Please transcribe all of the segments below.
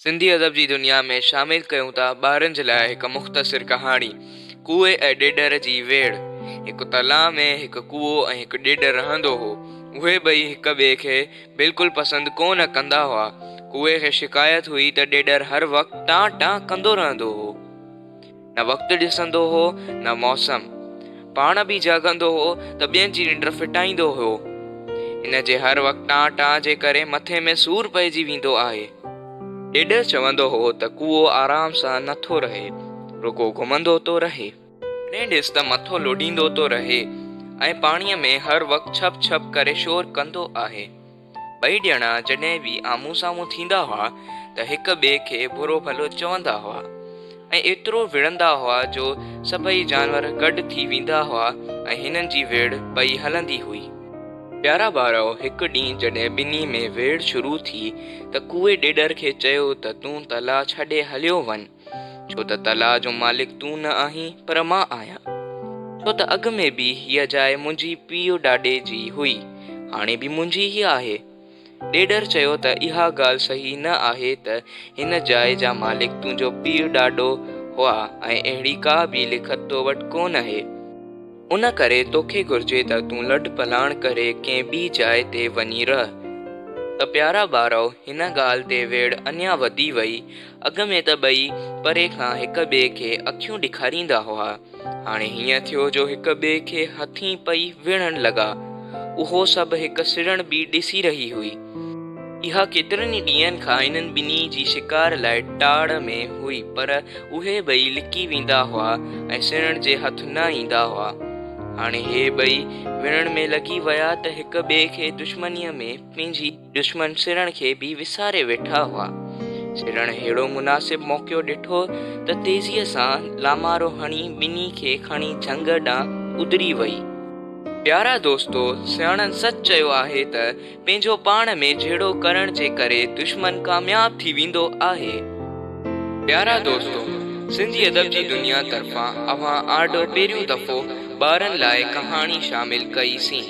सिंधी अदब जी दुनिया में शामिल कयूं था ॿारनि जे लाइ हिकु मुख़्तसिर कहाणी कुए ऐं ॾेडर जी वेड़। हिकु तलाउ में हिकु कुओ ऐं हिकु ॾेडर रहंदो हो। उहे ॿई हिक ॿिए खे बिल्कुलु पसंदि कोन कंदा हुआ। कुए खे शिकायत हुई त ॾेडर हर वक़्तु टां टां कंदो रहंदो हो। न वक़्तु ॾिसंदो हो न मौसम। पाण बि जाॻंदो हो त ॿियनि जी निंड फिटाईंदो हो। हिन जे हर वक़्तु टां टां जे करे मथे में सूरु पइजी वेंदो आहे। ॾेडर चवंदो हो त कुओ आराम सां नथो रहे, रुगो घुमंदो थो रहे। ॾिस त मथो लोॾींदो थो रहे ऐं पाणीअ में हर वक़्तु छप छप करे शोर कंदो आहे। ॿई ॼणा जॾहिं बि आम्हूं साम्हूं थींदा हुआ त हिक ॿिए खे बुरो भलो चवंदा हुआ ऐं एतिरो विढ़ंदा हुआ जो सभई जानवर गॾु थी वेंदा हुआ ऐं हिननि जी वेड़ ॿई हलंदी हुई। प्यारा ॿारो, हिकु ॾींहुं जॾहिं ॿिन्ही में वेड़ शुरू थी त कुए ॾेडर खे चयो त तूं तलाउ छॾे हलियो वञ, छो त तलाउ जो मालिक तूं न आहीं पर मां आहियां। छो त अॻ में बि हीअ जाइ मुंहिंजी पीउ ॾाॾे जी हुई, हाणे बि मुंहिंजी ई आहे। ॾेडर चयो त इहा ॻाल्हि सही न आहे त हिन जाइ जा मालिक तुंहिंजो पीउ ॾाॾो हुआ ऐं अहिड़ी का बि लिखत तो वटि कोन आहे। उन करे तोखे घुर्जे त तूं लॾ पलाण करे कंहिं ॿी जाइ ते वञी रह। त प्यारा ॿारो, हिन ॻाल्हि ते वेड़ अञा वधी वई। अॻ में त ॿई परे खां हिक ॿिए खे अखियूं ॾेखारींदा हुआ, हाणे हीअं थियो जो हिक ॿिए खे हथी पई विढ़ण लॻा। उहो सभु हिकु सिरण बि ॾिसी रही हुई। इहा केतिरनि ई ॾींहंनि खां इन्हनि ॿिन्ही जी शिकार लाइ टाड़ में हुई, पर उहे ॿई लिकी वेंदा हुआ ऐं सिरण जे हथ न ईंदा हुआ। हाणे हे ॿई विढ़ण में लॻी विया त हिक ॿिए खे दुश्मनीअ में पंहिंजी दुश्मन सिरण खे बि विसारे वेठा हुआ। सिरण अहिड़ो मुनासिब मौक़ो ॾिठो त तेज़ीअ सां लामारो हणी ॿिन्ही खे खणी झंग ॾांहुं उधरी वई। प्यारा दोस्तो, सियाणनि सच चयो आहे त पंहिंजो पाण में जहिड़ो करण जे करे दुश्मन कामयाब थी वेंदो आहे। प्यारा दोस्तो, सिंधी अदब जी दुनिया तरफ़ां अवां आॾो पहिरियों दफ़ो ॿारनि लाइ कहाणी शामिल कईसीं।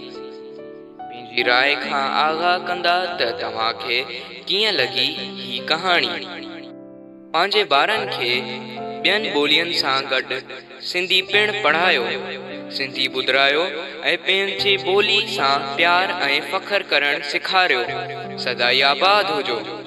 पंहिंजी राय खां आगाह कंदा त तव्हांखे कीअं लॻी ही कहाणी। पंहिंजे ॿारनि खे ॿियनि ॿोलियुनि सां गॾु सिंधी पिणु पढ़ायो, सिंधी ॿुधायो ऐं पंहिंजे ॿोली सां प्यार ऐं फ़ख्रु करणु सेखारियो। सदाई आबाद हुजो।